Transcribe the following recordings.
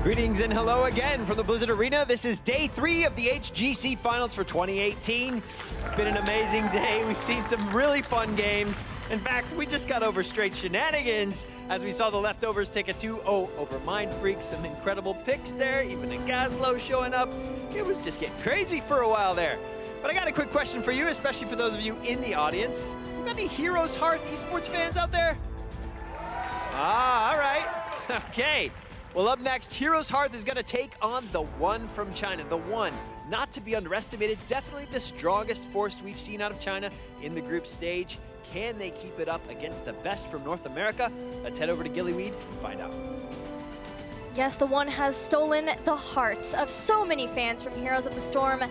Greetings and hello again from the Blizzard Arena. This is day 3 of the HGC Finals for 2018. It's been an amazing day. We've seen some really fun games. In fact, we just got over straight shenanigans as we saw the leftovers take a 2-0 over Mind Freak. Some incredible picks there, even a Gazlo showing up. It was just getting crazy for a while there. But I got a quick question for you, especially for those of you in the audience. You got any HeroesHearth Esports fans out there? Ah, all right. Okay. Well, up next, HeroesHearth is going to take on TheOne from China. TheOne, not to be underestimated, definitely the strongest force we've seen out of China in the group stage. Can they keep it up against the best from North America? Let's head over to Gillyweed and find out. Yes, TheOne has stolen the hearts of so many fans from Heroes of the Storm,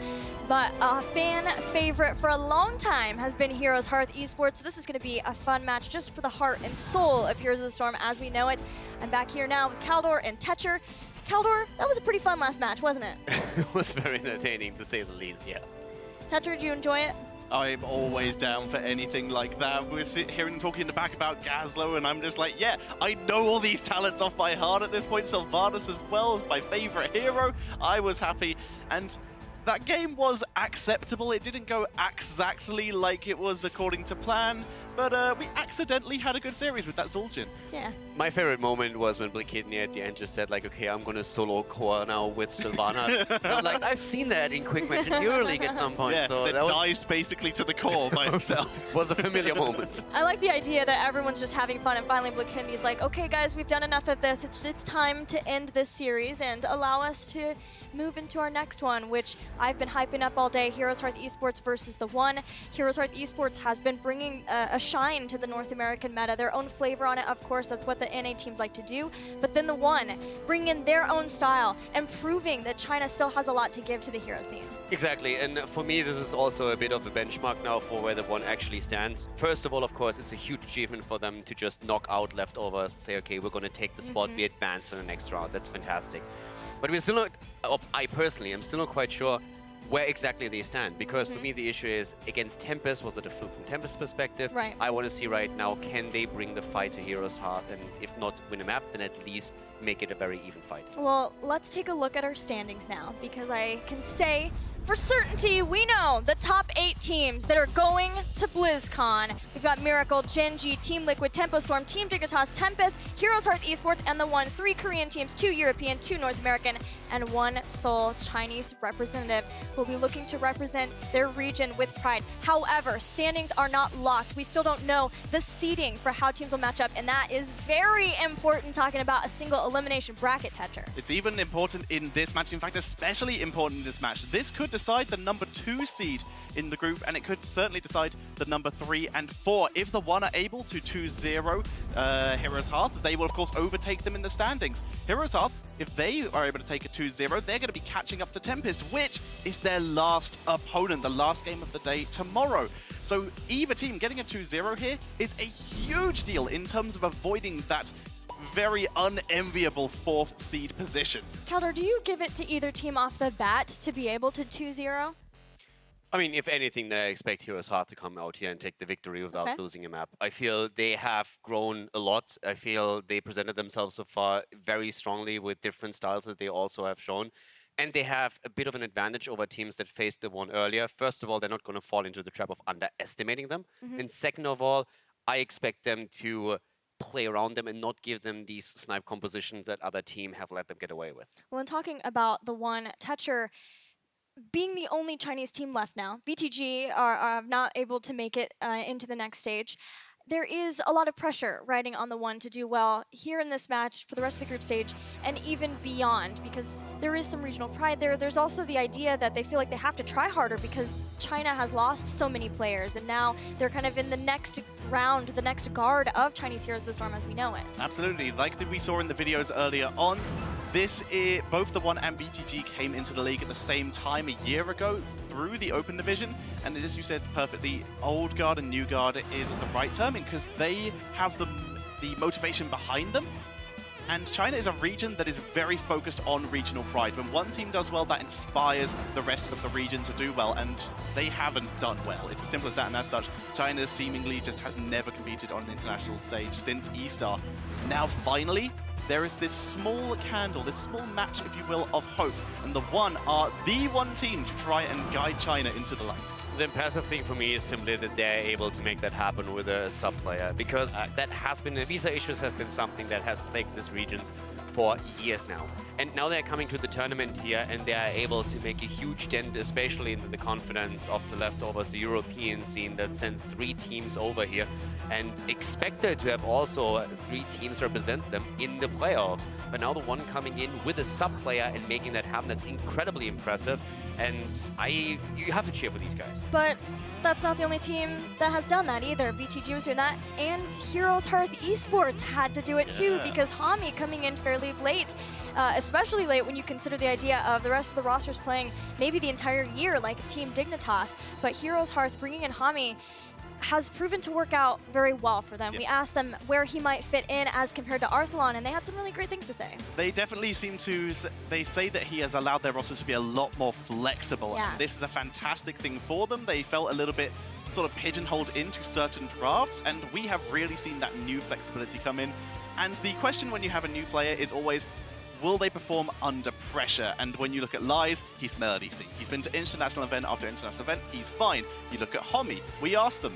but a fan favorite for a long time has been HeroesHearth Esports. This is going to be a fun match just for the heart and soul of Heroes of the Storm as we know it. I'm back here now with Kaldor and Tetcher. Kaldor, that was a pretty fun last match, wasn't it? It was very entertaining, to say the least, yeah. Tetcher, did you enjoy it? I'm always down for anything like that. We're hearing talking in the back about Gazlo, and I'm just like, yeah, I know all these talents off by heart at this point. Sylvanas as well is my favorite hero. I was happy, and that game was acceptable. It didn't go exactly like it was according to plan, but we accidentally had a good series with that Zul'jin. Yeah. My favorite moment was when Blakidney at the end just said, like, okay, I'm going to solo core now with Sylvana. And I'm like, I've seen that in Quick Match in EuroLeague at some point. Yeah, so that dies basically to the core by himself. Was a familiar moment. I like the idea that everyone's just having fun, and finally Blakidney's like, okay guys, we've done enough of this. It's time to end this series and allow us to move into our next one, which I've been hyping up all day, HeroesHearth Esports versus TheOne. HeroesHearth Esports has been bringing a shine to the North American meta, their own flavor on it, of course, that's what the NA teams like to do, but then TheOne bringing in their own style and proving that China still has a lot to give to the hero scene. Exactly, and for me, this is also a bit of a benchmark now for where TheOne actually stands. First of all, of course, it's a huge achievement for them to just knock out leftovers, say, okay, we're going to take the spot, we advance to the next round. That's fantastic. But we're still not, I personally am still not quite sure where exactly they stand, because for me the issue is against Tempest, was it a fluke from Tempest's perspective? Right. I want to see right now, can they bring the fight to HeroesHearth, and if not win a map, then at least make it a very even fight. Well, let's take a look at our standings now, because I can say for certainty, we know the top 8 teams that are going to BlizzCon. We've got Miracle, Gen.G, Team Liquid, Tempo Storm, Team Dignitas, Tempest, HeroesHearth Esports, and TheOne. 3 Korean teams, 2 European, 2 North American, and 1 sole Chinese representative will be looking to represent their region with pride. However, standings are not locked. We still don't know the seeding for how teams will match up, and that is very important talking about a single elimination bracket, Tetcher. It's even important in this match, in fact, especially important in this match. This could decide the number 2 seed in the group, and it could certainly decide the number 3 and 4. If TheOne are able to 2-0 HeroesHearth, they will of course overtake them in the standings. HeroesHearth, if they are able to take a 2-0, they're going to be catching up to Tempest, which is their last opponent, the last game of the day tomorrow. So either team getting a 2-0 here is a huge deal in terms of avoiding that very unenviable 4th seed position. Kaldor, do you give it to either team off the bat to be able to 2-0? I mean, if anything, then I expect HeroesHearth to come out here and take the victory without losing a map. I feel they have grown a lot. I feel they presented themselves so far very strongly with different styles that they also have shown. And they have a bit of an advantage over teams that faced TheOne earlier. First of all, they're not going to fall into the trap of underestimating them. And second of all, I expect them to play around them and not give them these snipe compositions that other team have let them get away with. Well, in talking about TheOne, Tetcher, being the only Chinese team left now, BTG are not able to make it into the next stage. There is a lot of pressure riding on TheOne to do well here in this match for the rest of the group stage and even beyond, because there is some regional pride there. There's also the idea that they feel like they have to try harder because China has lost so many players, and now they're kind of in the next round, the next guard of Chinese Heroes of the Storm as we know it. Absolutely, like we saw in the videos earlier on, both TheOne and BTG came into the league at the same time a year ago through the Open Division, and as you said perfectly, old guard and new guard is the right terming because they have the motivation behind them. And China is a region that is very focused on regional pride. When one team does well, that inspires the rest of the region to do well, and they haven't done well. It's as simple as that, and as such, China seemingly just has never competed on an international stage since E-Star. Now, finally, there is this small candle, this small match, if you will, of hope. And the One are the one team to try and guide China into the light. The impressive thing for me is simply that they're able to make that happen with a sub-player, because that has been, visa issues have been something that has plagued these regions for years now. And now they're coming to the tournament here and they are able to make a huge dent, especially into the confidence of the leftovers, the European scene that sent 3 teams over here and expected to have also 3 teams represent them in the playoffs. But now the One coming in with a sub-player and making that happen, that's incredibly impressive. And you have to cheer for these guys. But that's not the only team that has done that either. BTG was doing that, and HeroesHearth Esports had to do it too, because Hami coming in fairly late, especially late when you consider the idea of the rest of the rosters playing maybe the entire year like Team Dignitas. But HeroesHearth bringing in Hami has proven to work out very well for them. We asked them where he might fit in as compared to Arthalon, and they had some really great things to say. They definitely seem to, they say that he has allowed their rosters to be a lot more flexible. Yeah. And this is a fantastic thing for them. They felt a little bit sort of pigeonholed into certain drafts, and we have really seen that new flexibility come in. And the question when you have a new player is always, will they perform under pressure? And when you look at Lies, he's Melody C. He's been to international event after international event, he's fine. You look at Homi, we asked them,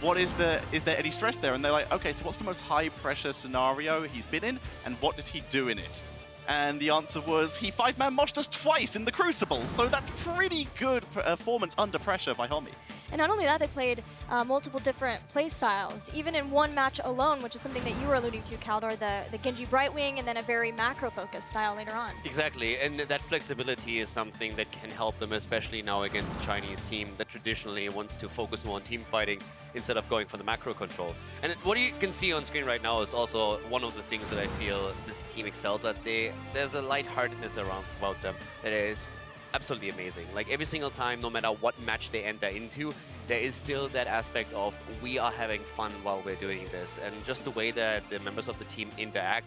is there any stress there? And they're like, okay, so what's the most high pressure scenario he's been in, and what did he do in it? And the answer was, he 5-man moshed us twice in the Crucible, so that's pretty good performance under pressure by Homi. And not only that, they played multiple different play styles, even in one match alone, which is something that you were alluding to, Kaldor, the Genji Brightwing, and then a very macro-focused style later on. Exactly, and that flexibility is something that can help them, especially now against a Chinese team that traditionally wants to focus more on team fighting instead of going for the macro control. And what you can see on screen right now is also one of the things that I feel this team excels at. There's a lightheartedness about them that is absolutely amazing. Like every single time, no matter what match they enter into, there is still that aspect of we are having fun while we're doing this. And just the way that the members of the team interact.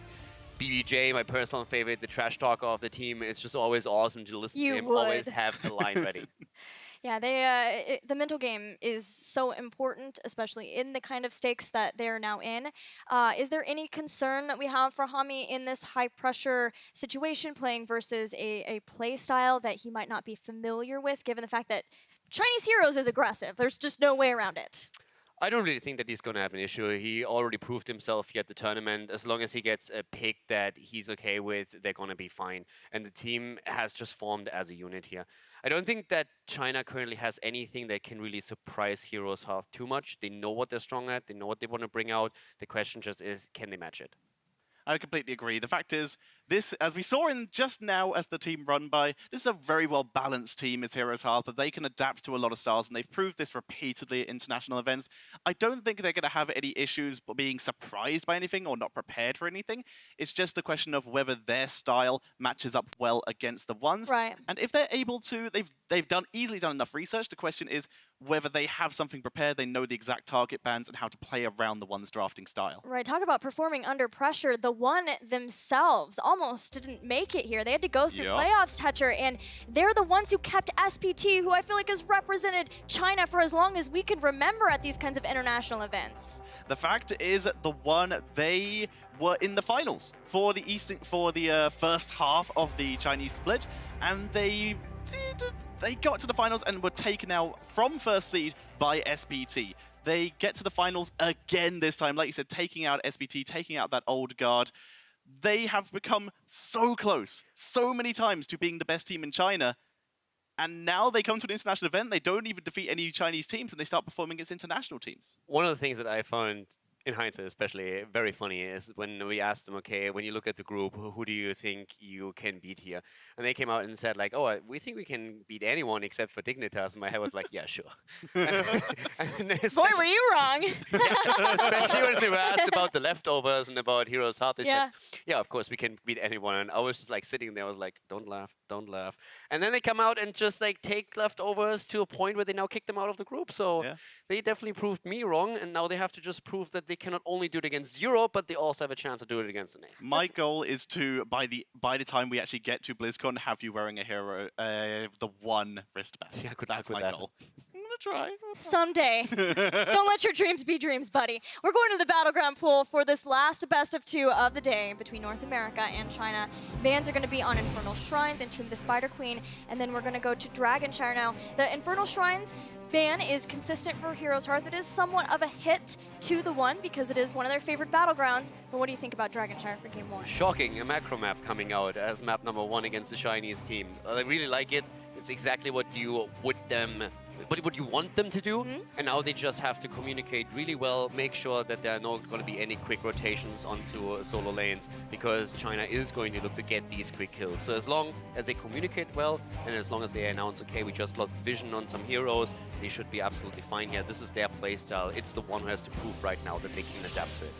BBJ, my personal favorite, the trash talker of the team, it's just always awesome to listen to him, always have the line ready. Yeah, the mental game is so important, especially in the kind of stakes that they're now in. Is there any concern that we have for Hami in this high-pressure situation, playing versus a play style that he might not be familiar with, given the fact that Chinese Heroes is aggressive? There's just no way around it. I don't really think that he's going to have an issue. He already proved himself here at the tournament. As long as he gets a pick that he's okay with, they're going to be fine. And the team has just formed as a unit here. I don't think that China currently has anything that can really surprise HeroesHearth too much. They know what they're strong at. They know what they want to bring out. The question just is, can they match it? I completely agree. The fact is, this, as we saw in just now as the team run by, this is a very well-balanced team as HeroesHearth, that they can adapt to a lot of styles, and they've proved this repeatedly at international events. I don't think they're going to have any issues being surprised by anything or not prepared for anything. It's just a question of whether their style matches up well against the Ones. Right. And if they're able to, they've easily done enough research. The question is whether they have something prepared, they know the exact target bands and how to play around the Ones drafting style. Right, talk about performing under pressure. The One themselves almost didn't make it here. They had to go through playoffs, Toucher, and they're the ones who kept SPT, who I feel like has represented China for as long as we can remember at these kinds of international events. The fact is, the One, they were in the finals for the first half of the Chinese split, and they got to the finals and were taken out from first seed by SPT. They get to the finals again this time, like you said, taking out SPT, taking out that old guard. They have become so close, so many times to being the best team in China. And now they come to an international event, they don't even defeat any Chinese teams, and they start performing against international teams. One of the things that I found, in hindsight especially, very funny is when we asked them, okay, when you look at the group, who do you think you can beat here? And they came out and said, like, oh, we think we can beat anyone except for Dignitas. And my head was like, yeah, sure. Boy, were you wrong. Especially when they were asked about the leftovers and about HeroesHearth, they said, yeah, of course, we can beat anyone. And I was just like sitting there, I was like, don't laugh, don't laugh. And then they come out and just like take leftovers to a point where they now kick them out of the group. So they definitely proved me wrong. And now they have to just prove that they can not only do it against Europe, but they also have a chance to do it against the name. My goal is to, by the time we actually get to BlizzCon, have you wearing a the One wristband. Yeah, good luck That's with my that. goal. I'm going to try. Someday. Don't let your dreams be dreams, buddy. We're going to the Battleground pool for this last best of 2 of the day between North America and China. Bans are going to be on Infernal Shrines and Tomb of the Spider Queen, and then we're going to go to Dragonshire now. The Infernal Shrines ban is consistent for Heroes Hearth. It is somewhat of a hit to TheOne because it is one of their favorite battlegrounds. But what do you think about Dragonshire for Game 1? Shocking, a macro map coming out as map number 1 against the Chinese team. I really like it. It's exactly what you what you want them to do, and now they just have to communicate really well, make sure that there are not going to be any quick rotations onto solo lanes, because China is going to look to get these quick kills. So as long as they communicate well, and as long as they announce, okay, we just lost vision on some heroes, they should be absolutely fine here. This is their playstyle. It's the one who has to prove right now that they can adapt to it.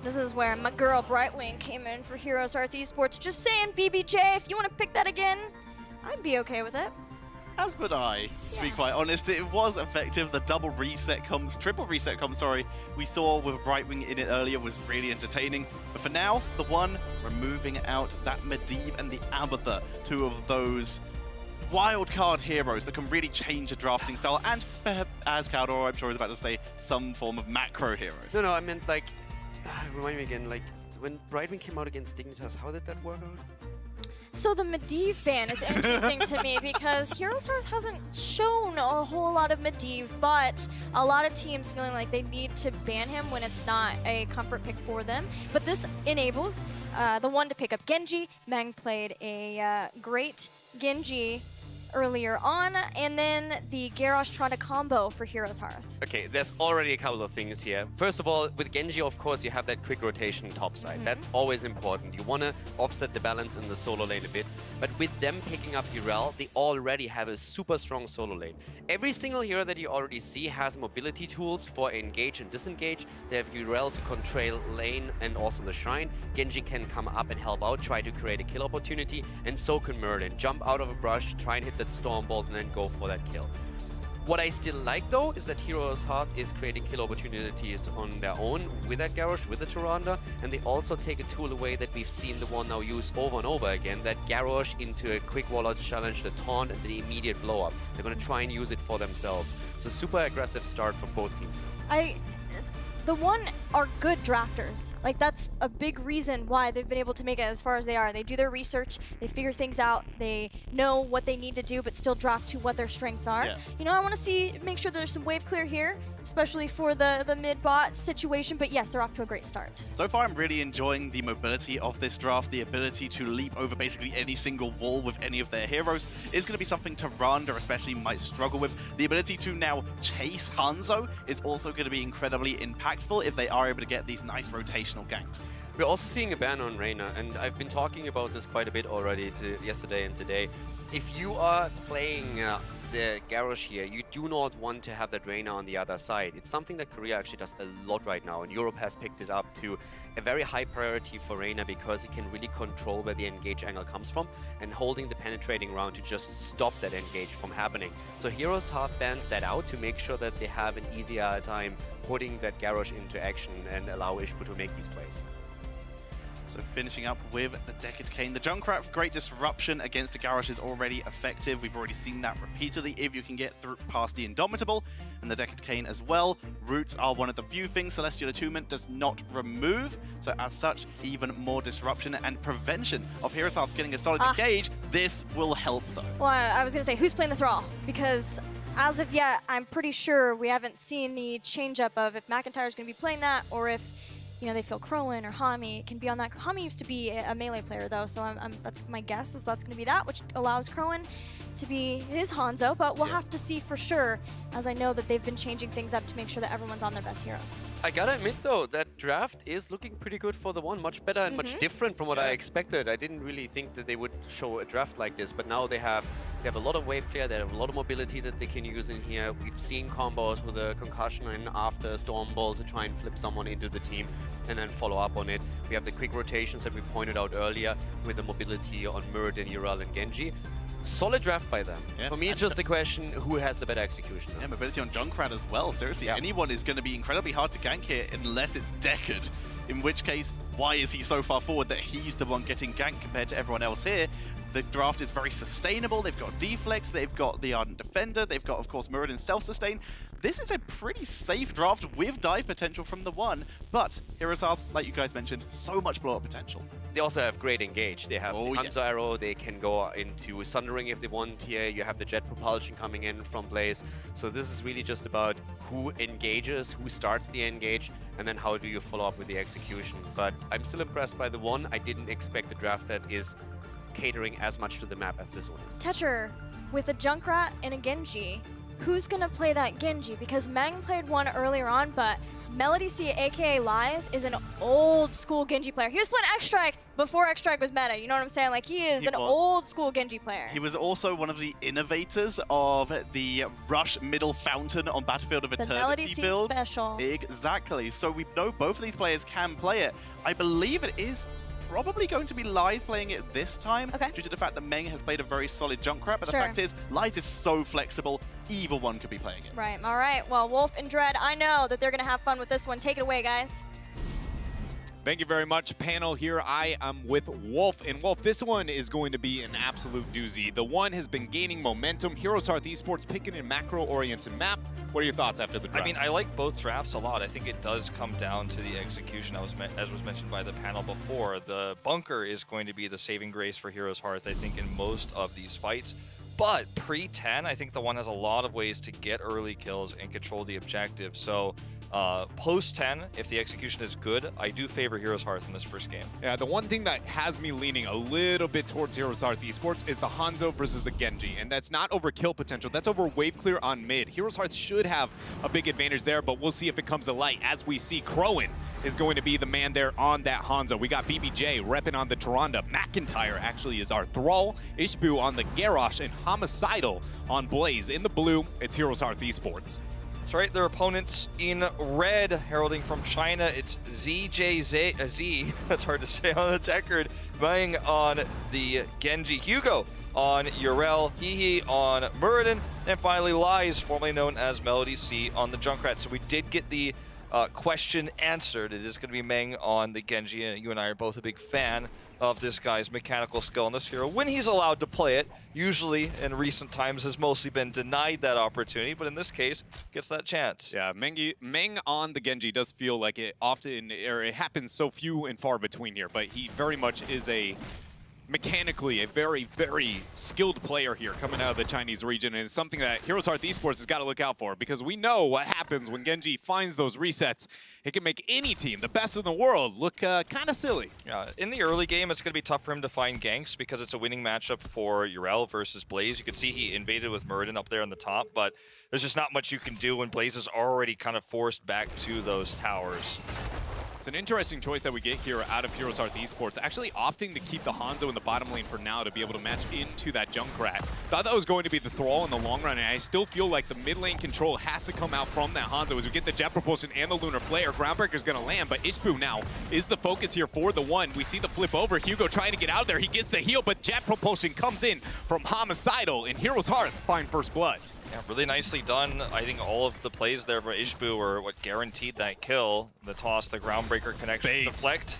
This is where my girl Brightwing came in for HeroesHearth Esports. Just saying, BBJ, if you want to pick that again, I'd be okay with it. As would I, to be quite honest. It was effective. The triple reset comms, sorry, we saw with Brightwing in it earlier was really entertaining. But for now, TheOne removing out that Medivh and the Abathur, 2 of those wildcard heroes that can really change a drafting style, and perhaps, as Caldor, I'm sure, is about to say, some form of macro heroes. No, I meant like, remind me again, like when Brightwing came out against Dignitas, how did that work out? So the Medivh ban is interesting to me because Heroes Hearth hasn't shown a whole lot of Medivh, but a lot of teams feeling like they need to ban him when it's not a comfort pick for them. But this enables TheOne to pick up Genji. Mang played a great Genji earlier on, and then the Garrosh Trunda combo for Heroes Hearth. Okay, there's already a couple of things here. First of all, with Genji, of course, you have that quick rotation top side. That's always important. You want to offset the balance in the solo lane a bit. But with them picking up Irel, they already have a super strong solo lane. Every single hero that you already see has mobility tools for engage and disengage. They have Irel to control lane and also the shrine. Genji can come up and help out, try to create a kill opportunity, and so can Merlin. Jump out of a brush, try and hit that Storm Bolt, and then go for that kill. What I still like, though, is that Heroes Hearth is creating kill opportunities on their own with that Garrosh, with the Tyrande, and they also take a tool away that we've seen TheOne now use over and over again, that Garrosh into a quick Warlord challenge, the taunt, and the immediate blow-up. They're going to try and use it for themselves. It's a super aggressive start for both teams. TheOne are good drafters. Like, that's a big reason why they've been able to make it as far as they are. They do their research, they figure things out, they know what they need to do, but still draft to what their strengths are. Yeah. You know, I want to make sure there's some wave clear here, especially for the mid-bot situation, but yes, they're off to a great start. So far, I'm really enjoying the mobility of this draft. The ability to leap over basically any single wall with any of their heroes is going to be something Tyrande especially might struggle with. The ability to now chase Hanzo is also going to be incredibly impactful if they are able to get these nice rotational ganks. We're also seeing a ban on Reyna, and I've been talking about this quite a bit already yesterday and today. If you are playing the Garrosh here, you do not want to have that Reyna on the other side. It's something that Korea actually does a lot right now, and Europe has picked it up to a very high priority for Reyna because he can really control where the engage angle comes from and holding the penetrating round to just stop that engage from happening. So Heroes Hearth bans that out to make sure that they have an easier time putting that Garrosh into action and allow Ishbu to make these plays. So finishing up with the Decade Cane. The Junkrat, great disruption against a Garrosh is already effective. We've already seen that repeatedly if you can get through past the Indomitable. And the Decade Cane as well. Roots are one of the few things Celestial Attunement does not remove. So as such, even more disruption and prevention of Heroes Hearth getting a solid engage. This will help though. Well, I was going to say, who's playing the Thrall? Because as of yet, I'm pretty sure we haven't seen the change-up of if McIntyre's going to be playing that or if they feel Crowan or Hami can be on that. Hami used to be a melee player though, so that's my guess is that's going to be that, which allows Crowan to be his Hanzo, but we'll have to see for sure, as I know that they've been changing things up to make sure that everyone's on their best heroes. I gotta admit though, that draft is looking pretty good for TheOne, much better and much different from what I expected. I didn't really think that they would show a draft like this, but now they have a lot of wave clear, they have a lot of mobility that they can use in here. We've seen combos with a concussion and after Storm Bolt to try and flip someone into the team and then follow up on it. We have the quick rotations that we pointed out earlier with the mobility on Muradin, Ural and Genji. Solid draft by them. Yeah. For me, it's just a question who has the better execution. Yeah, mobility on Junkrat as well. Seriously, anyone is going to be incredibly hard to gank here unless it's Decade. In which case, why is he so far forward that he's the one getting ganked compared to everyone else here? the draft is very sustainable. They've got Deflect, they've got the Ardent Defender, they've got, of course, Muradin's self-sustain. This is a pretty safe draft with dive potential from the one, but HeroesHearth, like you guys mentioned, so much blow-up potential. They also have great engage. They have the yes. Hanzo Arrow, they can go into Sundering if they want here. You have the Jet Propulsion coming in from Blaze. So this is really just about who engages, who starts the engage, and then how do you follow up with the execution. But I'm still impressed by the one. I didn't expect a draft that is catering as much to the map as this one is. Tetcher, with a Junkrat and a Genji, who's gonna play that Genji? Because Meng played one earlier on, but Melody C, aka Lies, is an old school Genji player. He was playing X-Strike before X-Strike was meta, you know what I'm saying? Like, he is an old school Genji player. He was also one of the innovators of the Rush Middle Fountain on Battlefield of Eternity Melody C build. special. Exactly. So we know both of these players can play it. I believe it is probably going to be Lies playing it this time, due to the fact that Meng has played a very solid Junkrat, but the fact is, Lies is so flexible, either one could be playing it. Right, all right. Well, Wolf and Dread, I know that they're going to have fun with this one. Take it away, guys. Thank you very much, panel here. I am with Wolf, and Wolf, this one is going to be an absolute doozy. The one has been gaining momentum. HeroesHearth Esports picking a macro-oriented map. What are your thoughts after the draft? I mean, I like both drafts a lot. I think it does come down to the execution, as was mentioned by the panel before. The bunker is going to be the saving grace for HeroesHearth, I think, in most of these fights. But pre-10, I think the one has a lot of ways to get early kills and control the objective. So post-10, if the execution is good, I do favor HeroesHearth in this first game. Yeah, the one thing that has me leaning a little bit towards HeroesHearth Esports is the Hanzo versus the Genji, and that's not over kill potential, that's over wave clear on mid. HeroesHearth should have a big advantage there, but we'll see if it comes to light. As we see, Crowan is going to be the man there on that Hanzo. We got BBJ repping on the Tyrande. McIntyre actually is our Thrall. Ishbu on the Garrosh, and Homicidal on Blaze. In the blue, it's HeroesHearth Esports. That's right, their opponents in red, heralding from China, it's ZJZ, that's hard to say on the Deckard, Meng on the Genji, Hugo on Yrel, Hehe on Muradin, and finally Lies, formerly known as Melody C, on the Junkrat. So we did get the question answered. It is going to be Meng on the Genji, and you and I are both a big fan of this guy's mechanical skill on this hero when he's allowed to play it. Usually in recent times has mostly been denied that opportunity, but in this case gets that chance. Yeah, Meng on the Genji does feel like it often, or it happens so few and far between here, but he very much is mechanically a very, very skilled player here coming out of the Chinese region, and it's something that HeroesHearth Esports has got to look out for, because we know what happens when Genji finds those resets. It can make any team, the best in the world, look kind of silly. Yeah, in the early game, it's going to be tough for him to find ganks because it's a winning matchup for Yrel versus Blaze. You can see he invaded with Muradin up there on the top, but there's just not much you can do when Blaze is already kind of forced back to those towers. It's an interesting choice that we get here out of HeroesHearth Esports, actually opting to keep the Hanzo in the bottom lane for now to be able to match into that Junkrat. Thought that was going to be the Thrall in the long run, and I still feel like the mid lane control has to come out from that Hanzo as we get the Jet Propulsion and the Lunar Flare. Groundbreaker's going to land, but Ishbu now is the focus here for the one. We see the flip over. Hugo trying to get out of there. He gets the heal, but Jet Propulsion comes in from Homicidal, and HeroesHearth find first blood. Yeah, really nicely done. I think all of the plays there for Ishbu were what guaranteed that kill. The toss, the Groundbreaker connection, deflect.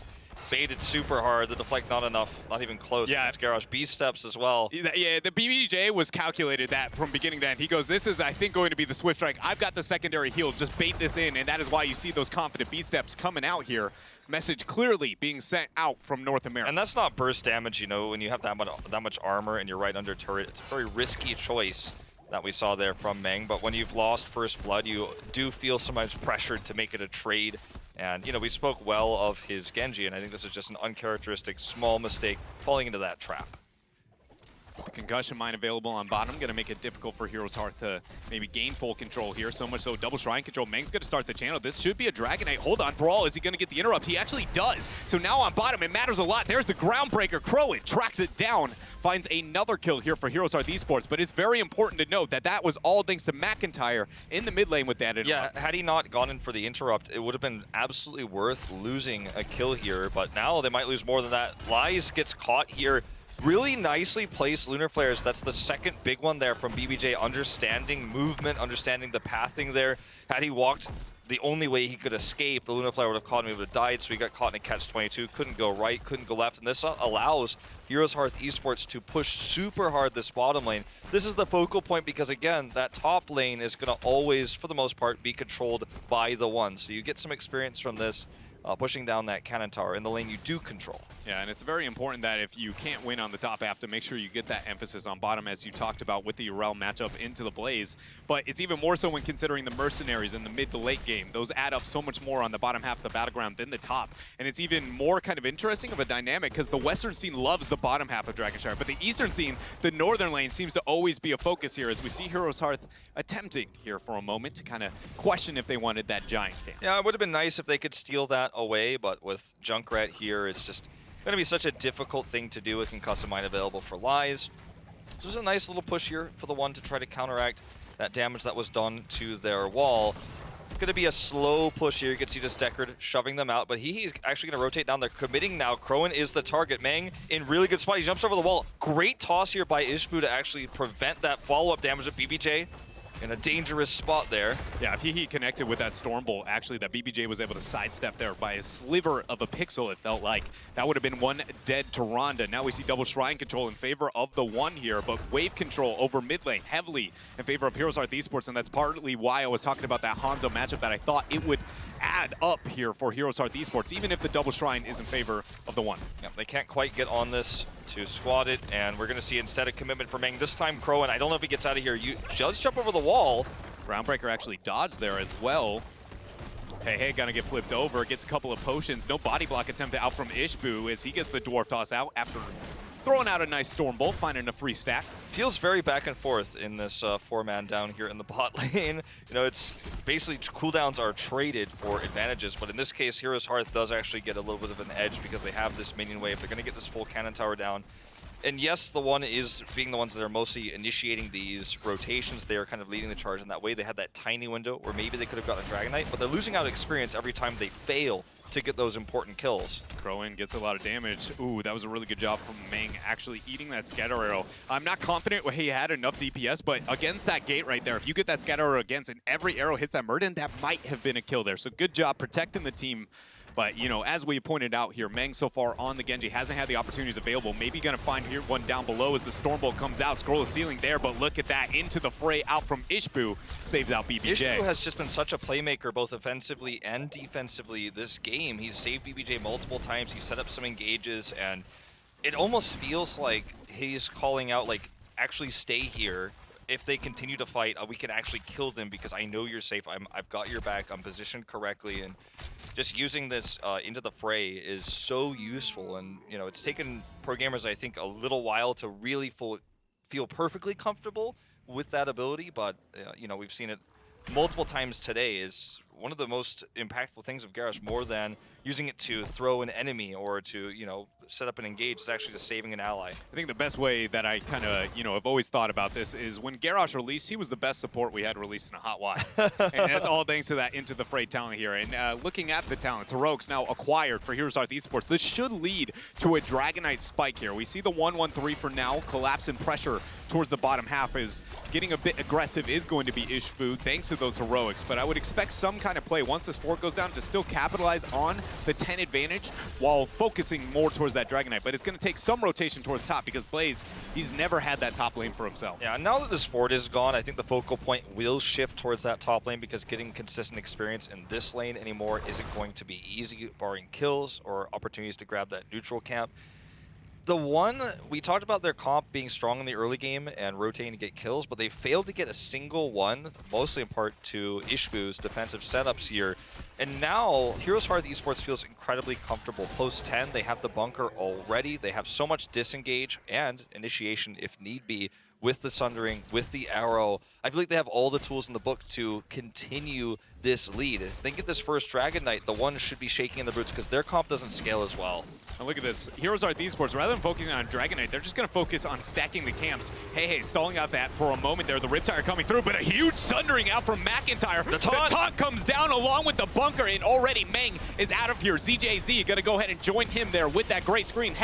Baited super hard, the deflect not enough, not even close. Yeah. It's Garrosh. B steps as well. Yeah, the BBJ was calculated that from beginning to end. He goes, this is, I think, going to be the Swift Strike. I've got the secondary heal, just bait this in, and that is why you see those confident B steps coming out here. Message clearly being sent out from North America. And that's not burst damage, you know, when you have that much armor and you're right under turret. It's a very risky choice that we saw there from Meng, but when you've lost first blood, you do feel sometimes pressured to make it a trade. And, you know, we spoke well of his Genji, and I think this is just an uncharacteristic small mistake falling into that trap. The concussion mine available on bottom, going to make it difficult for HeroesHearth to maybe gain full control here. So much so, double shrine control. Meng's going to start the channel. This should be a Dragon Knight. Hold on, Thrall. Is he going to get the interrupt? He actually does. So now on bottom, it matters a lot. There's the Groundbreaker. Crowan tracks it down. Finds another kill here for HeroesHearth Esports. But it's very important to note that that was all thanks to McIntyre in the mid lane with that interrupt. Yeah, had he not gone in for the interrupt, it would have been absolutely worth losing a kill here. But now they might lose more than that. Lies gets caught here. Really nicely placed Lunar Flares. That's the second big one there from BBJ, understanding movement, understanding the pathing there. Had he walked the only way he could escape, the Luna Flare would have caught him, he would have died, so he got caught in a catch-22, couldn't go right, couldn't go left, and this allows HeroesHearth Esports to push super hard this bottom lane. This is the focal point because, again, that top lane is going to always, for the most part, be controlled by the one. So you get some experience from this, pushing down that cannon tower in the lane you do control. Yeah, and it's very important that if you can't win on the top, have to make sure you get that emphasis on bottom, as you talked about with the Urel matchup into the Blaze. But it's even more so when considering the mercenaries in the mid to late game. Those add up so much more on the bottom half of the battleground than the top. And it's even more kind of interesting of a dynamic because the Western scene loves the bottom half of Dragonshire, but the Eastern scene, the Northern lane, seems to always be a focus here, as we see HeroesHearth attempting here for a moment to kind of question if they wanted that giant camp. Yeah, it would have been nice if they could steal that away, but with Junkrat here, it's just going to be such a difficult thing to do with Concussive Mine available for Lies. So there's a nice little push here for the one to try to counteract that damage that was done to their wall. It's going to be a slow push here. You can see just Deckard shoving them out, but he's actually going to rotate down. They're committing now. Crowan is the target. Mang in really good spot. He jumps over the wall. Great toss here by Ishbu to actually prevent that follow-up damage of BBJ. In a dangerous spot there. Yeah, if he connected with that Stormbolt, actually, that BBJ was able to sidestep there by a sliver of a pixel, it felt like. That would have been one dead Tyrande. Now we see double Shrine control in favor of the one here, but wave control over mid lane heavily in favor of HeroesHearth Esports, and that's partly why I was talking about that Hanzo matchup that I thought it would add up here for HeroesHearth Esports, even if the double Shrine is in favor of the one. Yeah, they can't quite get on this to squat it, and we're going to see instead a commitment for Mang. This time, Crowan, I don't know if he gets out of here. You just jump over the wall. Groundbreaker actually dodged there as well. Hey, gonna get flipped over, gets a couple of potions. No body block attempt out from Ishbu as he gets the Dwarf Toss out after throwing out a nice Stormbolt, finding a free stack. Feels very back and forth in this four-man down here in the bot lane. You know, it's basically cooldowns are traded for advantages, but in this case, HeroesHearth does actually get a little bit of an edge because they have this minion wave. They're going to get this full cannon tower down. And yes, the one is being the ones that are mostly initiating these rotations. They are kind of leading the charge in that way. They had that tiny window where maybe they could have gotten a Dragon Knight, but they're losing out experience every time they fail to get those important kills. Crowan gets a lot of damage. Ooh, that was a really good job from Mang actually eating that scatter arrow. I'm not confident he had enough DPS, but against that gate right there, if you get that scatter arrow against and every arrow hits that Murden, that might have been a kill there. So good job protecting the team. But, you know, as we pointed out here, Mang so far on the Genji hasn't had the opportunities available. Maybe going to find here one down below as the Stormbolt comes out. Scroll the ceiling there, but look at that. Into the fray out from Ishbu. Saves out BBJ. Ishbu has just been such a playmaker, both offensively and defensively this game. He's saved BBJ multiple times. He set up some engages, and it almost feels like he's calling out, like, actually stay here. If they continue to fight, we can actually kill them because I know you're safe. I've got your back. I'm positioned correctly, and just using this into the fray is so useful. And you know, it's taken pro gamers, I think, a little while to really feel perfectly comfortable with that ability. But you know, we've seen it multiple times today. Is one of the most impactful things of Garrosh, more than using it to throw an enemy or to, you know, set up an engage, is actually just saving an ally. I think the best way that I kind of, you know, have always thought about this is when Garrosh released, he was the best support we had released in a hot while. And that's all thanks to that Into the Fray talent here. And looking at the talent, Heroics now acquired for HeroesHearth Esports. This should lead to a Dragon Knight spike here. We see the 1-1-3 for now. Collapse and pressure towards the bottom half is getting a bit aggressive, is going to be Ishbu, thanks to those Heroics. But I would expect some kind of play once this 4 goes down to still capitalize on the 10 advantage while focusing more towards that Dragon Knight. But it's going to take some rotation towards top because Blaze, he's never had that top lane for himself. Yeah, now that this Ford is gone, I think the focal point will shift towards that top lane because getting consistent experience in this lane anymore isn't going to be easy, barring kills or opportunities to grab that neutral camp. The one, we talked about their comp being strong in the early game and rotating to get kills, but they failed to get a single one, mostly in part to Ishbu's defensive setups here. And now, HeroesHearth Esports feels incredibly comfortable. Post 10, they have the bunker already. They have so much disengage and initiation if need be with the Sundering, with the arrow. I feel like they have all the tools in the book to continue this lead. If they get this first Dragon Knight, the one should be shaking in the boots because their comp doesn't scale as well. And look at this. HeroesHearth Esports, rather than focusing on Dragon Knight, they're just going to focus on stacking the camps. Hey, stalling out that for a moment there. The Riptire coming through, but a huge Sundering out from McIntyre. The taunt comes down along with the bunker, and already Mang is out of here. ZJZ going to go ahead and join him there with that great screen.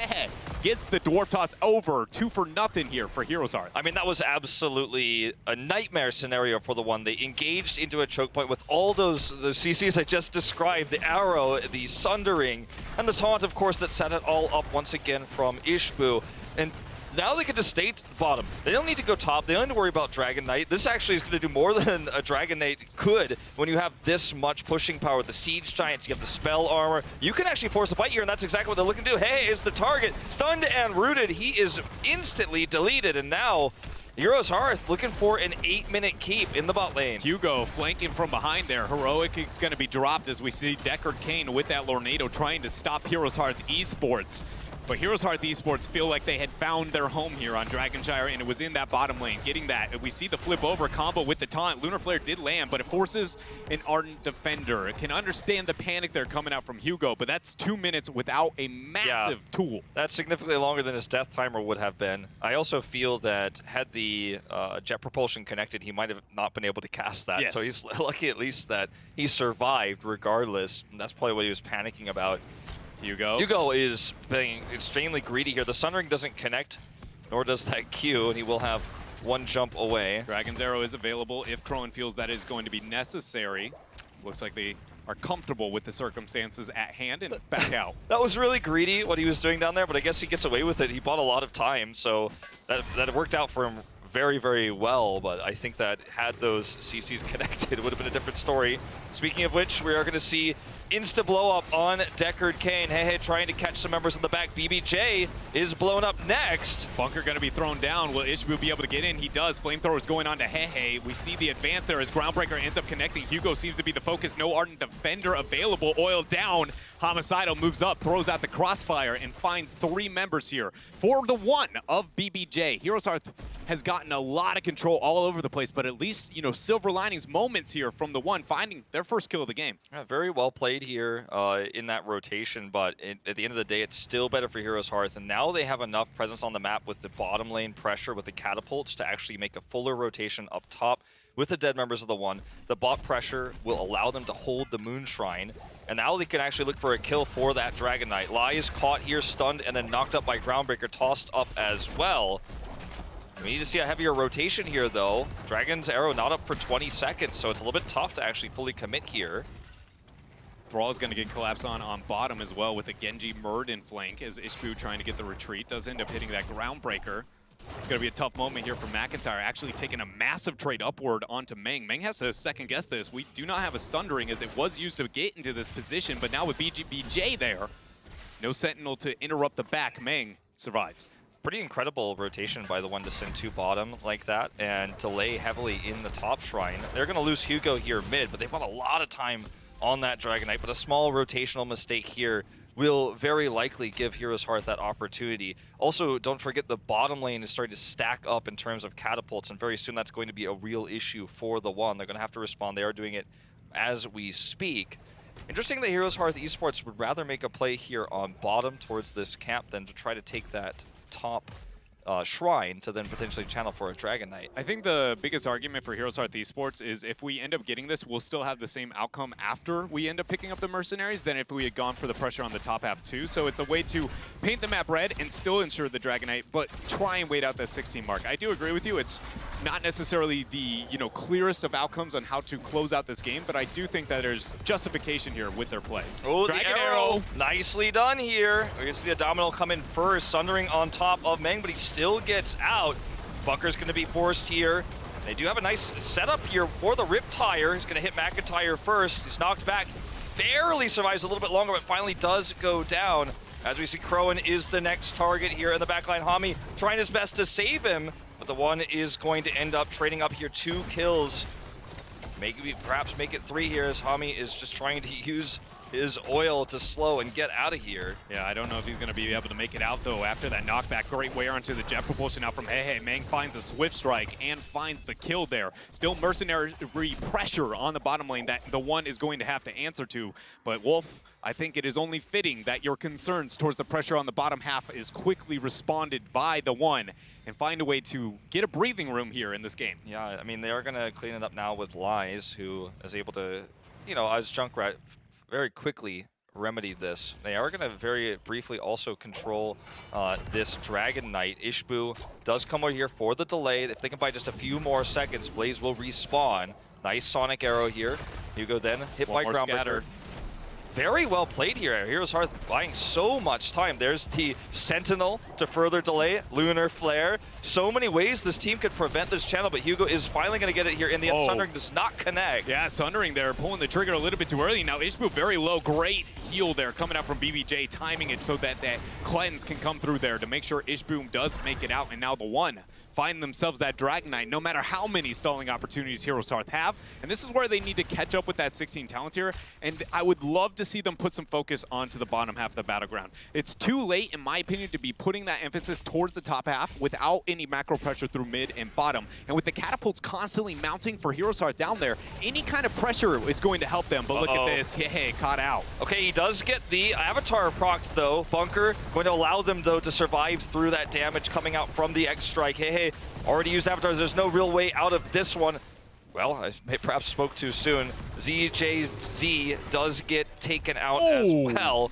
Gets the Dwarf Toss over. 2 for nothing here for HeroesHearth. I mean, that was absolutely a nightmare nightmare scenario for the one. They engaged into a choke point with all those CCs I just described, the arrow, the sundering, and the taunt, of course, that set it all up once again from Ishbu. And now they can just stay bottom. They don't need to go top. They don't need to worry about Dragon Knight. This actually is going to do more than a Dragon Knight could when you have this much pushing power. The Siege Giants, you have the Spell Armor. You can actually force a fight here, and that's exactly what they're looking to do. Hey, is the target stunned and rooted? He is instantly deleted, and now HeroesHearth looking for an 8-minute keep in the bot lane. Hugo flanking from behind there. Heroic is going to be dropped as we see Deckard Cain with that Lornado trying to stop HeroesHearth Esports. But HeroesHearth Esports feel like they had found their home here on Dragonshire, and it was in that bottom lane, getting that. We see the flip over combo with the taunt. Lunar Flare did land, but it forces an Ardent Defender. It can understand the panic there coming out from Hugo, but that's 2 minutes without a massive tool. That's significantly longer than his death timer would have been. I also feel that had the jet propulsion connected, he might have not been able to cast that. Yes. So he's lucky at least that he survived regardless. And that's probably what he was panicking about. Hugo is being extremely greedy here. The Sunring doesn't connect, nor does that Q, and he will have one jump away. Dragon's Arrow is available if Crowan feels that is going to be necessary. Looks like they are comfortable with the circumstances at hand and back out. That was really greedy what he was doing down there, but I guess he gets away with it. He bought a lot of time, so that worked out for him very, very well, but I think that had those CCs connected, it would have been a different story. Speaking of which, we are going to see insta blow up on Deckard Cain. Hey, trying to catch some members in the back. BBJ is blown up next. Bunker going to be thrown down. Will Ishbu be able to get in? He does. Flamethrower's going on to Hehe. We see the advance there as Groundbreaker ends up connecting. Hugo seems to be the focus. No Ardent Defender available. Oil down. Homicidal moves up, throws out the crossfire, and finds 3 members here for the one of BBJ. HeroesHearth has gotten a lot of control all over the place, but at least, silver linings moments here from the one, finding their first kill of the game. Yeah, very well played here in that rotation, but at the end of the day, it's still better for HeroesHearth, and now they have enough presence on the map with the bottom lane pressure, with the catapults, to actually make a fuller rotation up top with the dead members of the one. The bot pressure will allow them to hold the Moon Shrine, and now they can actually look for a kill for that Dragon Knight. Lai is caught here, stunned, and then knocked up by Groundbreaker, tossed up as well. We need to see a heavier rotation here, though. Dragon's Arrow not up for 20 seconds, so it's a little bit tough to actually fully commit here. Thrall is going to get collapsed on bottom as well with a Genji Murd in flank as Ishbu trying to get the retreat. Does end up hitting that Groundbreaker. It's going to be a tough moment here for McIntyre, actually taking a massive trade upward onto Meng. Meng has to second guess this. We do not have a Sundering as it was used to get into this position, but now with BJ there, no Sentinel to interrupt the back. Meng survives. Pretty incredible rotation by the one to send 2 bottom like that and to lay heavily in the top shrine. They're going to lose Hugo here mid, but they've got a lot of time on that Dragon Knight, but a small rotational mistake here will very likely give HeroesHearth that opportunity. Also, don't forget the bottom lane is starting to stack up in terms of catapults, and very soon that's going to be a real issue for the one. They're going to have to respond. They are doing it as we speak. Interesting that HeroesHearth Esports would rather make a play here on bottom towards this camp than to try to take that top shrine to then potentially channel for a Dragon Knight. I think the biggest argument for HeroesHearth Esports is if we end up getting this, we'll still have the same outcome after we end up picking up the Mercenaries than if we had gone for the pressure on the top half too. So it's a way to paint the map red and still ensure the Dragon Knight, but try and wait out that 16 mark. I do agree with you. It's not necessarily the clearest of outcomes on how to close out this game, but I do think that there's justification here with their plays. Oh, Dragon the arrow. Nicely done here. We can see the Domino come in first, Sundering on top of Meng, but he still gets out. Bunker's going to be forced here. They do have a nice setup here for the Riptire. He's going to hit McIntyre first. He's knocked back. Barely survives a little bit longer, but finally does go down. As we see, Crowan is the next target here in the backline. Hami trying his best to save him, but the one is going to end up trading up here 2 kills. Maybe perhaps make it 3 here as Hami is just trying to use his oil to slow and get out of here. Yeah, I don't know if he's going to be able to make it out, though, after that knockback. Great wear onto the jet propulsion out from Hehe. Meng finds a Swift Strike and finds the kill there. Still mercenary pressure on the bottom lane that the one is going to have to answer to. But Wolf, I think it is only fitting that your concerns towards the pressure on the bottom half is quickly responded by the one and find a way to get a breathing room here in this game. Yeah, I mean, they are going to clean it up now with Lies, who is able to, as Junkrat very quickly remedy this. They are going to very briefly also control this Dragon Knight. Ishbu does come over here for the delay. If they can buy just a few more seconds, Blaze will respawn. Nice Sonic Arrow here. Hugo then hit by Groundbreaker. Very well played here. HeroesHearth buying so much time. There's the Sentinel to further delay. Lunar Flare. So many ways this team could prevent this channel, but Hugo is finally going to get it here in the end. Sundering does not connect. Yeah, Sundering there, pulling the trigger a little bit too early. Now Ishbu very low. Great heal there coming out from BBJ, timing it so that that cleanse can come through there to make sure Ishbu does make it out. And now the one find themselves that Dragon Knight, no matter how many stalling opportunities HeroesHearth have. And this is where they need to catch up with that 16 talent tier. And I would love to see them put some focus onto the bottom half of the battleground. It's too late, in my opinion, to be putting that emphasis towards the top half without any macro pressure through mid and bottom. And with the catapults constantly mounting for HeroesHearth down there, any kind of pressure is going to help them. But look at this, hey, caught out. Okay, he does get the Avatar procs though. Bunker going to allow them though to survive through that damage coming out from the X Strike. Hey, already used Avatars. There's no real way out of this one. Well, I perhaps spoke too soon. ZJZ does get taken out as well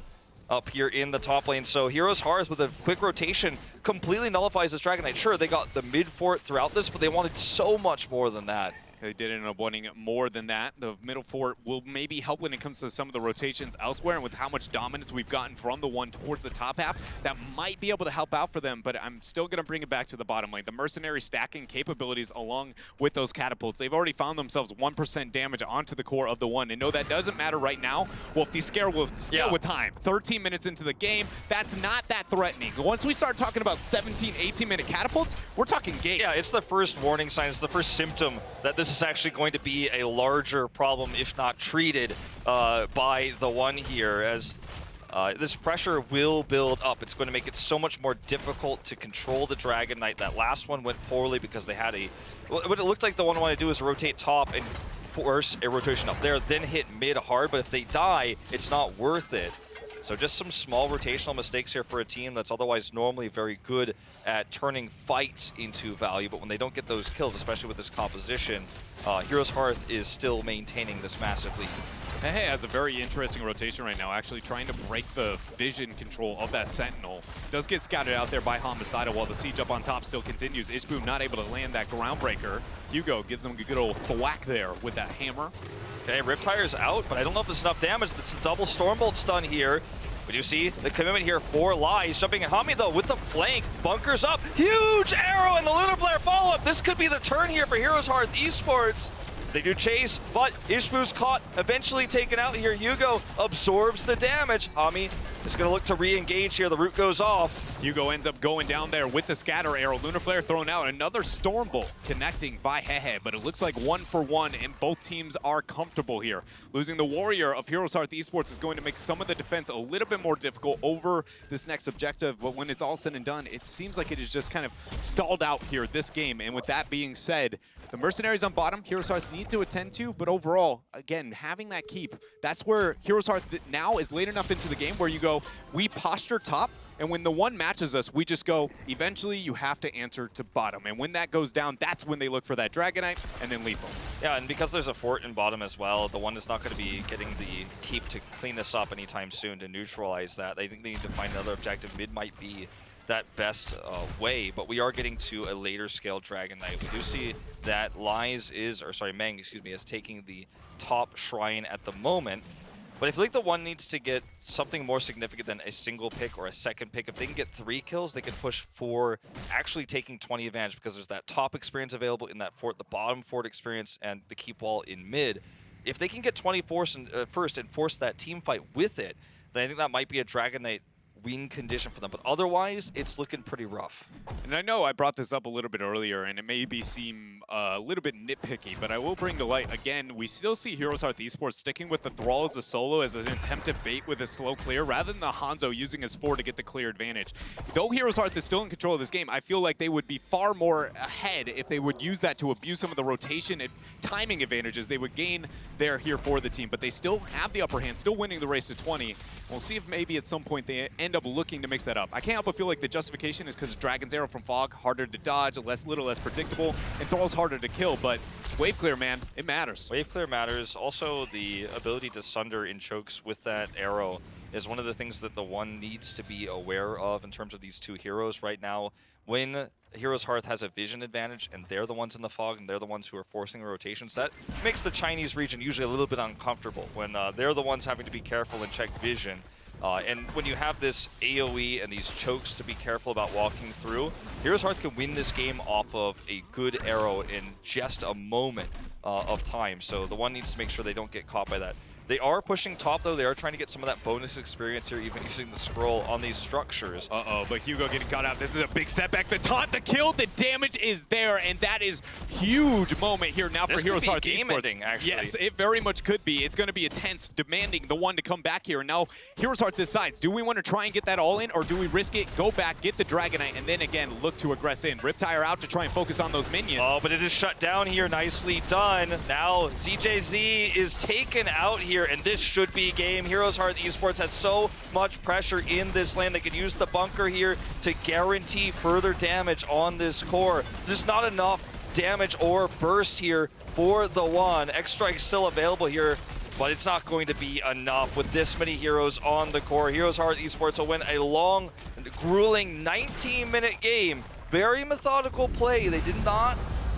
up here in the top lane. So HeroesHearth with a quick rotation completely nullifies this Dragon Knight. Sure, they got the mid fort throughout this, but they wanted so much more than that. They did end up wanting more than that. The middle fort will maybe help when it comes to some of the rotations elsewhere, and with how much dominance we've gotten from the one towards the top half, that might be able to help out for them, but I'm still going to bring it back to the bottom lane. The mercenary stacking capabilities along with those catapults, they've already found themselves 1% damage onto the core of the one, and no, that doesn't matter right now. Well, if these scale with time, 13 minutes into the game, that's not that threatening. Once we start talking about 17, 18-minute catapults, we're talking game. Yeah, it's the first warning sign, it's the first symptom that this is actually going to be a larger problem if not treated by the one here, as this pressure will build up. It's going to make it so much more difficult to control the Dragon Knight. That last one went poorly because they had what it looked like the one wanted to do is rotate top and force a rotation up there, then hit mid hard, but if they die, it's not worth it. So just some small rotational mistakes here for a team that's otherwise normally very good at turning fights into value, but when they don't get those kills, especially with this composition, HeroesHearth is still maintaining this massive lead. Hey has a very interesting rotation right now, actually trying to break the vision control of that Sentinel. Does get scouted out there by Homicida while the siege up on top still continues. Ishbu not able to land that Groundbreaker. Hugo gives him a good old thwack there with that hammer. Okay, Riptire's out, but I don't know if there's enough damage. That's the double Stormbolt stun here. We do see the commitment here for Lies. Jumping at Hami, though, with the flank. Bunkers up. Huge arrow and the Lunar Flare follow-up. This could be the turn here for HeroesHearth Esports. They do chase, but Ishbu's caught, eventually taken out here. Hugo absorbs the damage. Hami is going to look to re-engage here. The root goes off. Hugo ends up going down there with the scatter arrow. Lunar Flare thrown out. Another Stormbolt connecting by Hehe, but it looks like 1-for-1, and both teams are comfortable here. Losing the Warrior of HeroesHearth Esports is going to make some of the defense a little bit more difficult over this next objective, but when it's all said and done, it seems like it is just kind of stalled out here this game. And with that being said, the Mercenaries on bottom, HeroesHearth need to attend to, but overall, again, having that keep, that's where HeroesHearth now is late enough into the game where you go, we posture top, and when the one matches us, we just go, eventually you have to answer to bottom. And when that goes down, that's when they look for that Dragon Knight and then lethal. Yeah, and because there's a fort in bottom as well, the one is not going to be getting the keep to clean this up anytime soon to neutralize that. I think they need to find another objective. Mid might be that best way, but we are getting to a later scale Dragon Knight. We do see that Meng, is taking the top shrine at the moment. But I feel like the one needs to get something more significant than a single pick or a second pick. If they can get 3 kills, they can push for actually taking 20 advantage, because there's that top experience available in that fort, the bottom fort experience, and the keep wall in mid. If they can get 20 first and force that team fight with it, then I think that might be a Dragon Knight win condition for them, but otherwise it's looking pretty rough. And I know I brought this up a little bit earlier and it maybe seem a little bit nitpicky, but I will bring to light again, we still see HeroesHearth Esports sticking with the Thrall as a solo as an attempt to bait with a slow clear rather than the Hanzo using his 4 to get the clear advantage. Though HeroesHearth is still in control of this game, I feel like they would be far more ahead if they would use that to abuse some of the rotation and timing advantages they would gain there here for the team, but they still have the upper hand, still winning the race to 20. We'll see if maybe at some point they end end up looking to mix that up. I can't help but feel like the justification is because Dragon's Arrow from Fog, harder to dodge, a little less predictable, and Thrall's harder to kill, but wave clear, man, it matters. Wave clear matters. Also, the ability to sunder in chokes with that arrow is one of the things that TheOne needs to be aware of in terms of these two heroes right now. When HeroesHearth has a vision advantage and they're the ones in the fog and they're the ones who are forcing rotations, that makes the Chinese region usually a little bit uncomfortable when they're the ones having to be careful and check vision. And when you have this AoE and these chokes to be careful about walking through, HeroesHearth can win this game off of a good arrow in just a moment of time. So TheOne needs to make sure they don't get caught by that. They are pushing top, though. They are trying to get some of that bonus experience here, even using the scroll on these structures. Uh-oh, but Hugo getting caught out. This is a big setback. The taunt, the kill, the damage is there, and that is huge moment here now for HeroesHearth Esports. Game ending, actually. Yes, it very much could be. It's going to be intense, demanding TheOne to come back here. And now HeroesHearth decides, do we want to try and get that all in, or do we risk it, go back, get the Dragonite, and then again, look to aggress in? Riptire out to try and focus on those minions. Oh, but it is shut down here. Nicely done. Now ZJZ is taken out here, and this should be game. HeroesHearth Esports has so much pressure in this lane. They could use the bunker here to guarantee further damage on this core. There's not enough damage or burst here for TheOne. X-Strike's still available here, but it's not going to be enough with this many heroes on the core. HeroesHearth Esports will win a long, grueling 19-minute game. Very methodical play. They did not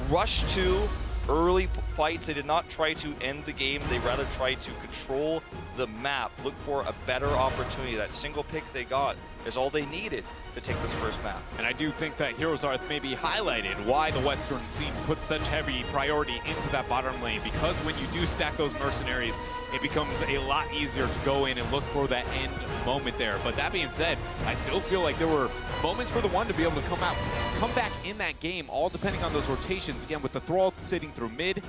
rush to early fights. They did not try to end the game. They rather tried to control the map, look for a better opportunity. That single pick they got is all they needed to take this first map. And I do think that HeroesHearth maybe highlighted why the Western scene put such heavy priority into that bottom lane, because when you do stack those mercenaries, it becomes a lot easier to go in and look for that end moment there. But that being said, I still feel like there were moments for TheOne to be able to come back in that game, all depending on those rotations. Again, with the Thrall sitting through mid,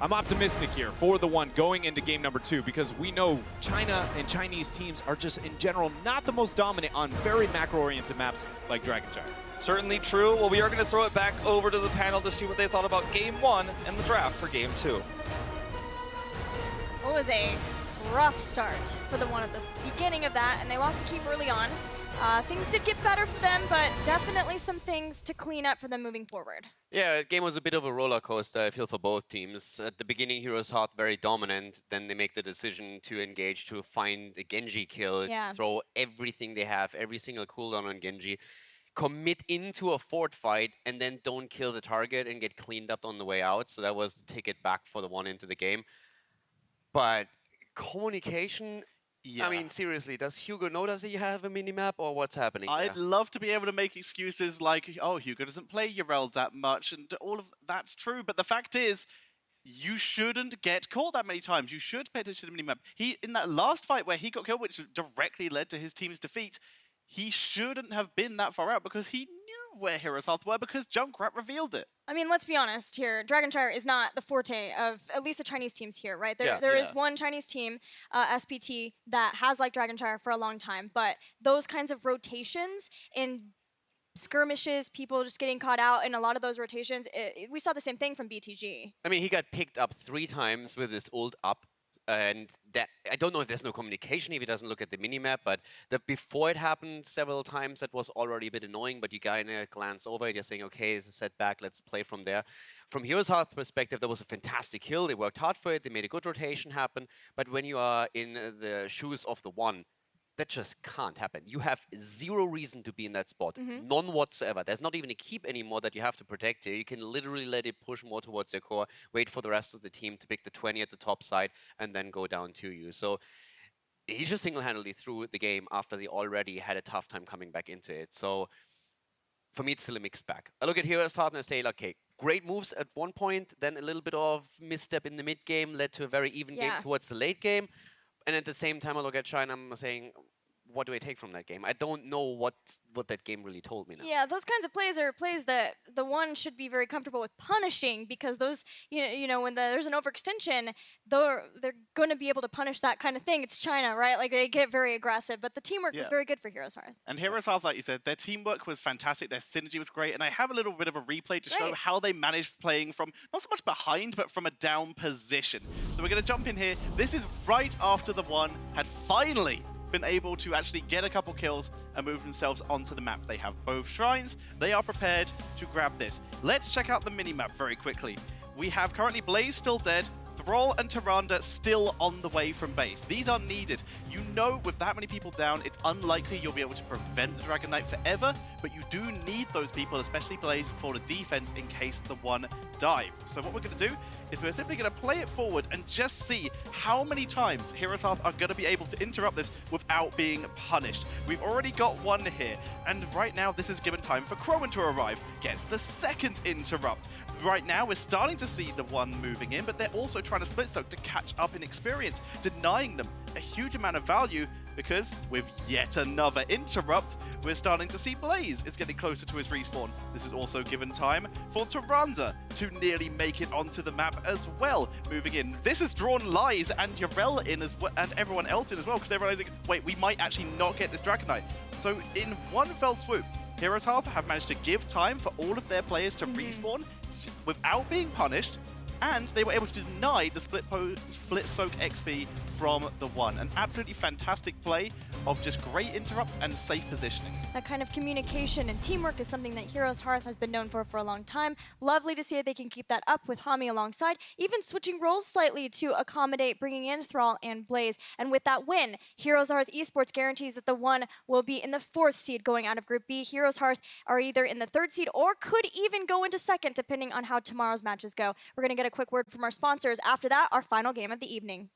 I'm optimistic here for TheOne going into game number 2, because we know China and Chinese teams are just in general not the most dominant on very macro-oriented maps like Dragonshire. Certainly true. Well, we are going to throw it back over to the panel to see what they thought about game 1 and the draft for game 2. It was a rough start for TheOne at the beginning of that, and they lost a keep early on. Things did get better for them, but definitely some things to clean up for them moving forward. Yeah, the game was a bit of a roller coaster, I feel, for both teams. At the beginning, HeroesHearth very dominant. Then they make the decision to engage to find a Genji kill, throw everything they have, every single cooldown on Genji, commit into a fort fight, and then don't kill the target and get cleaned up on the way out. So that was the ticket back for TheOne into the game. But communication... Yeah. I mean, seriously, does Hugo know that you have a minimap, or what's happening? I'd love to be able to make excuses like, oh, Hugo doesn't play Urel that much, and all of that's true. But the fact is, you shouldn't get caught that many times. You should pay attention to the minimap. In that last fight where he got killed, which directly led to his team's defeat, he shouldn't have been that far out because he knew where HeroesHearth were because Junkrat revealed it. I mean, let's be honest here. Dragonshire is not the forte of at least the Chinese teams here, right? There is one Chinese team, SPT, that has liked Dragonshire for a long time, but those kinds of rotations in skirmishes, people just getting caught out in a lot of those rotations, we saw the same thing from BTG. I mean, he got picked up 3 times with his ult up. And that, I don't know if there's no communication if he doesn't look at the minimap, but before it happened several times, that was already a bit annoying, but you kind of glance over it, you're saying, okay, it's a setback, let's play from there. From HeroesHearth's perspective, that was a fantastic kill. They worked hard for it, they made a good rotation happen, but when you are in the shoes of TheOne, that just can't happen. You have 0 reason to be in that spot, none whatsoever. There's not even a keep anymore that you have to protect here. You can literally let it push more towards your core, wait for the rest of the team to pick the 20 at the top side, and then go down to you. So he just single-handedly threw the game after they already had a tough time coming back into it. So for me, it's still a mixed bag. I look at HeroesHearth and I say, okay, great moves at one point, then a little bit of misstep in the mid-game led to a very even game towards the late game. And at the same time, I look at China, I'm saying, what do I take from that game? I don't know what that game really told me now. Yeah, those kinds of plays are plays that TheOne should be very comfortable with punishing, because those, you know, when there's an overextension, they're going to be able to punish that kind of thing. It's China, right? Like, they get very aggressive, but the teamwork was very good for HeroesHearth. And HeroesHearth, like you said, their teamwork was fantastic, their synergy was great, and I have a little bit of a replay to show how they managed playing from, not so much behind, but from a down position. So we're going to jump in here. This is right after TheOne had finally been able to actually get a couple kills and move themselves onto the map. They have both shrines. They are prepared to grab this. Let's check out the mini-map very quickly. We have currently Blaze still dead, Thrall and Tyrande still on the way from base. These are needed. You know, with that many people down, it's unlikely you'll be able to prevent the Dragon Knight forever, but you do need those people, especially Blaze, for the defense in case the one dive. So what we're going to do is we're simply going to play it forward and just see how many times HeroesHearth are going to be able to interrupt this without being punished. We've already got one here, and right now this is given time for Crowan to arrive. Gets the second interrupt. Right now, we're starting to see the one moving in, but they're also trying to split soak to catch up in experience, denying them a huge amount of value because with yet another interrupt, we're starting to see Blaze is getting closer to his respawn. This is also given time for Tyrande to nearly make it onto the map as well, moving in. This has drawn Lies and Yarel in as well, and everyone else in as well, because they're realizing, wait, we might actually not get this Dragon Knight. So in one fell swoop, HeroesHearth have managed to give time for all of their players to respawn without being punished, and they were able to deny the split soak XP from the one. An absolutely fantastic play of just great interrupts and safe positioning. That kind of communication and teamwork is something that HeroesHearth has been known for a long time. Lovely to see that they can keep that up with Hami alongside, even switching roles slightly to accommodate bringing in Thrall and Blaze. And with that win, HeroesHearth Esports guarantees that the one will be in the 4th seed going out of Group B. HeroesHearth are either in the 3rd seed or could even go into 2nd, depending on how tomorrow's matches go. We're going to get a quick word from our sponsors. After that, our final game of the evening.